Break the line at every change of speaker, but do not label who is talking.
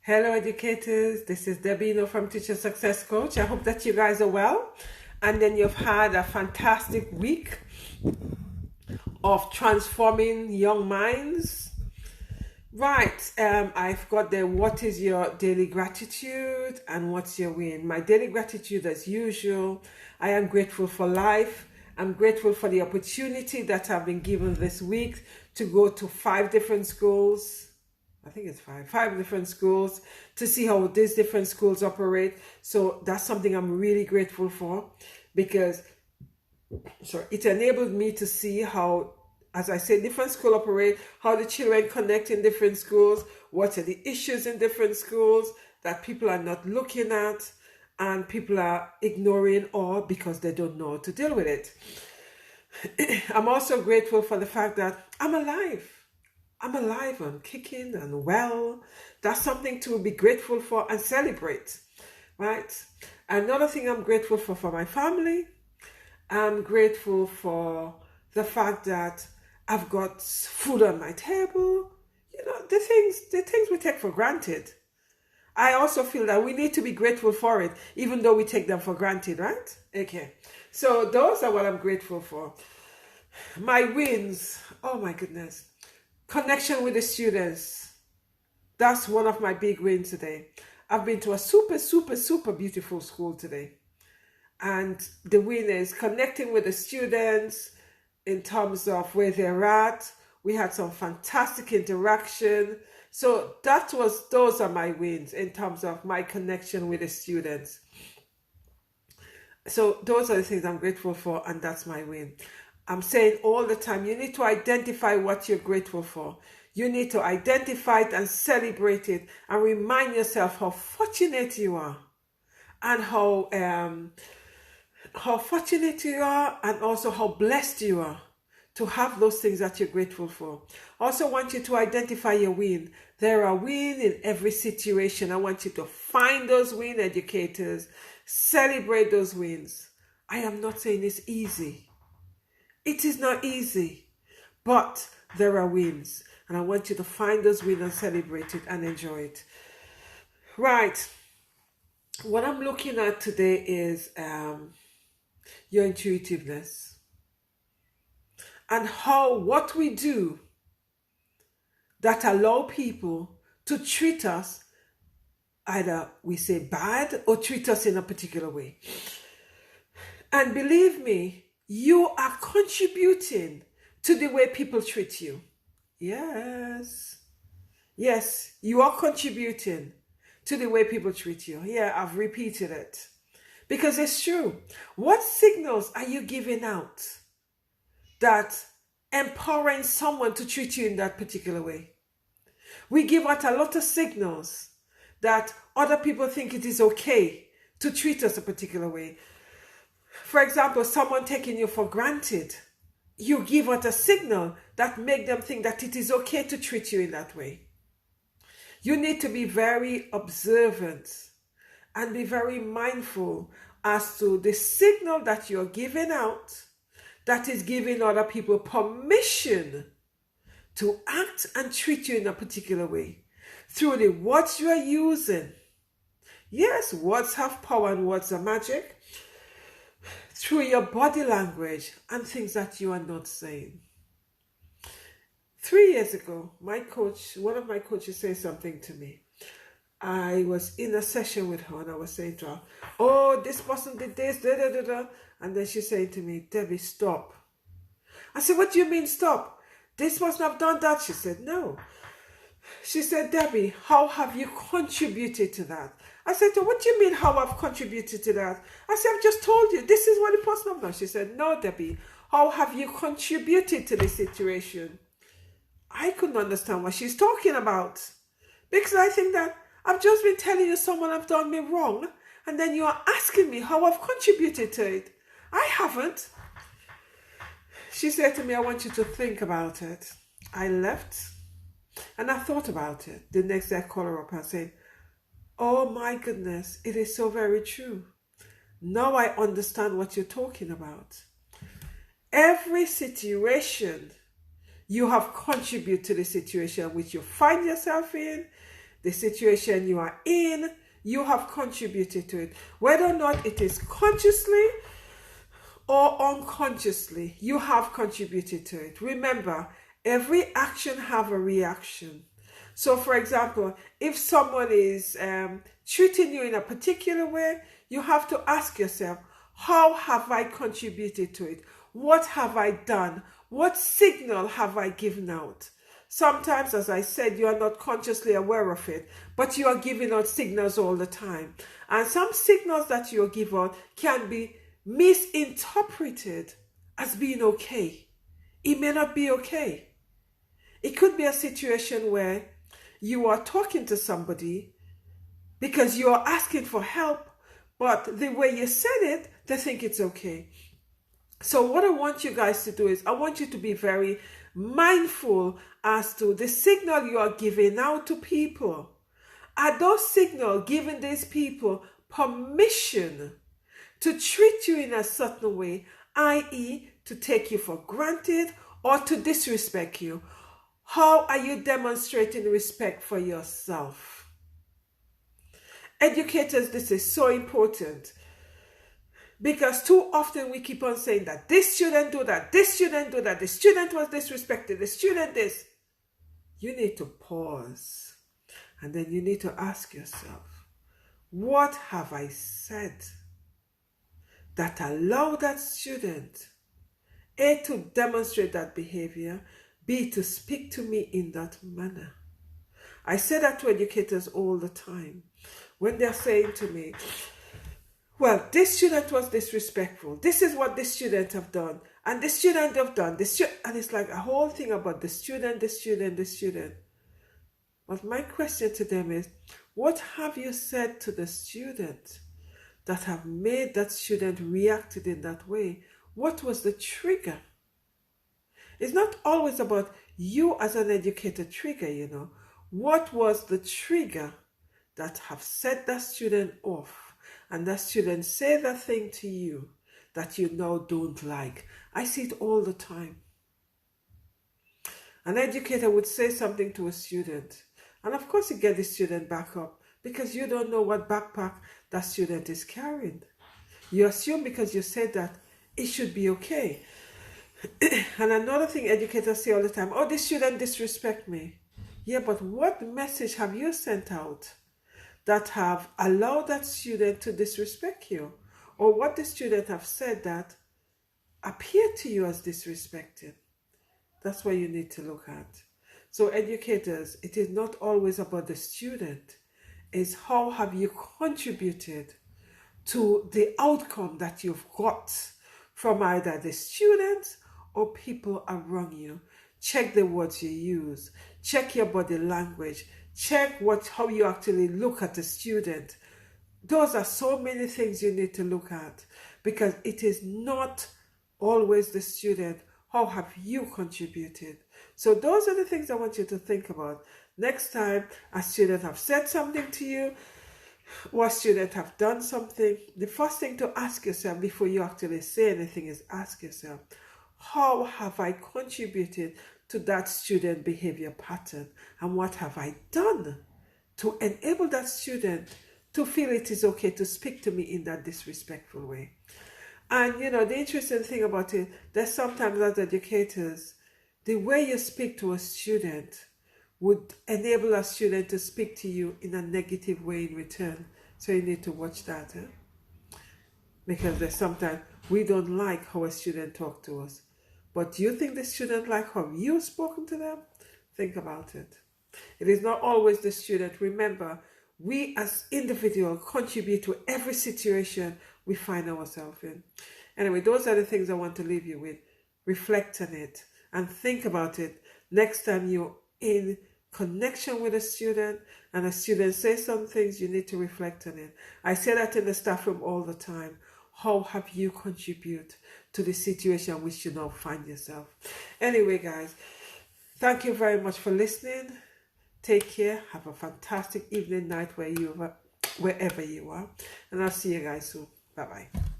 Hello, educators. This is Debbie from Teacher Success Coach. I hope that you guys are well and then you've had a fantastic week of transforming young minds. Right, I've got the what is your daily gratitude and what's your win. My daily gratitude, as usual, I am grateful for life. I'm grateful for the opportunity that I've been given this week to go to 5 different schools. I think it's five different schools to see how these different schools operate. So that's something I'm really grateful for because it enabled me to see how, as I say, different schools operate, how the children connect in different schools, what are the issues in different schools that people are not looking at and people are ignoring or because they don't know how to deal with it. I'm also grateful for the fact that I'm alive. I'm alive and kicking and well. That's something to be grateful for and celebrate, right? Another thing I'm grateful for my family. I'm grateful for the fact that I've got food on my table. You know, the things we take for granted. I also feel that we need to be grateful for it, even though we take them for granted, right? Okay. So those are what I'm grateful for. My wins. Oh my goodness. Connection with the students. That's one of my big wins today. I've been to a super beautiful school today. And the win is connecting with the students in terms of where they're at. We had some fantastic interaction. So those are my wins in terms of my connection with the students. So those are the things I'm grateful for, and that's my win. I'm saying all the time, you need to identify what you're grateful for. You need to identify it and celebrate it and remind yourself how fortunate you are and how fortunate you are and also how blessed you are to have those things that you're grateful for. I also want you to identify your win. There are wins in every situation. I want you to find those wins, educators. Celebrate those wins. I am not saying it's easy. It is not easy, but there are wins. And I want you to find those wins and celebrate it and enjoy it. Right. What I'm looking at today is your intuitiveness. And what we do that allow people to treat us, either we say bad or treat us in a particular way. And believe me, you are contributing to the way people treat you. Yes, you are contributing to the way people treat you. Yeah, I've repeated it. Because it's true. What signals are you giving out that empowering someone to treat you in that particular way? We give out a lot of signals that other people think it is okay to treat us a particular way. For example, someone taking you for granted. You give out a signal that make them think that it is okay to treat you in that way. You need to be very observant and be very mindful as to the signal that you're giving out that is giving other people permission to act and treat you in a particular way through the words you are using. Yes, words have power and words are magic. Through your body language and things that you are not saying. 3 years ago, one of my coaches said something to me. I was in a session with her and I was saying to her, oh, this person did this, da da da da. And then she said to me, Debbie, stop. I said, what do you mean stop? This person have done that? She said, no. She said, Debbie, how have you contributed to that? I said to her, what do you mean how I've contributed to that? I said, I've just told you, this is what the person have done. She said, no, Debbie, how have you contributed to the situation? I couldn't understand what she's talking about. Because I think that I've just been telling you someone have done me wrong, and then you are asking me how I've contributed to it. I haven't. She said to me, I want you to think about it. I left, and I thought about it. The next day I called her up and said, oh my goodness, it is so very true. Now I understand what you're talking about. Every situation, you have contributed to the situation which you find yourself in. the situation you are in, you have contributed to it. Whether or not it is consciously or unconsciously, you have contributed to it. Remember, every action have a reaction. So for example, if someone is treating you in a particular way, you have to ask yourself, how have I contributed to it? What have I done? What signal have I given out? Sometimes, as I said, you are not consciously aware of it, but you are giving out signals all the time. And some signals that you give out can be misinterpreted as being okay. It may not be okay. It could be a situation where you are talking to somebody because you are asking for help, but the way you said it, they think it's okay. So what I want you guys to do is, I want you to be very mindful as to the signal you are giving out to people. Are those signals giving these people permission to treat you in a certain way, i.e. to take you for granted or to disrespect you? How are you demonstrating respect for yourself? Educators, this is so important. Because too often we keep on saying that this student do that, this student do that, the student was disrespected, the student this. You need to pause. And then you need to ask yourself, what have I said that allowed that student, A, to demonstrate that behavior, B, to speak to me in that manner? I say that to educators all the time. When they're saying to me, well, this student was disrespectful. This is what this student have done. And the student have done this. And it's like a whole thing about the student, the student, the student. But my question to them is, what have you said to the student that have made that student reacted in that way? What was the trigger? It's not always about you as an educator trigger, you know. What was the trigger that have set that student off? And that student say that thing to you that you now don't like. I see it all the time. An educator would say something to a student, and of course you get the student back up because you don't know what backpack that student is carrying. You assume because you said that it should be okay. And another thing educators say all the time, oh, this student disrespect me. Yeah, but what message have you sent out that have allowed that student to disrespect you? Or what the student have said that appeared to you as disrespecting? That's what you need to look at. So educators, it is not always about the student. It's how have you contributed to the outcome that you've got from either the students or people around you. Check the words you use. Check your body language. Check how you actually look at a student. Those are so many things you need to look at because it is not always the student. How have you contributed? So those are the things I want you to think about. Next time a student have said something to you or a student have done something, the first thing to ask yourself before you actually say anything is ask yourself, how have I contributed to that student behavior pattern, and what have I done to enable that student to feel it is okay to speak to me in that disrespectful way? And you know, the interesting thing about it, that sometimes as educators, the way you speak to a student would enable a student to speak to you in a negative way in return. So you need to watch that. Because there's sometimes we don't like how a student talks to us. But do you think the student like how you've spoken to them? Think about it. It is not always the student. Remember, we as individuals contribute to every situation we find ourselves in. Anyway, those are the things I want to leave you with. Reflect on it and think about it next time you're in connection with a student and a student says some things, you need to reflect on it. I say that in the staff room all the time. How have you contributed to the situation which you now find yourself? Anyway, guys, thank you very much for listening. Take care. Have a fantastic evening, night, wherever you are. And I'll see you guys soon. Bye-bye.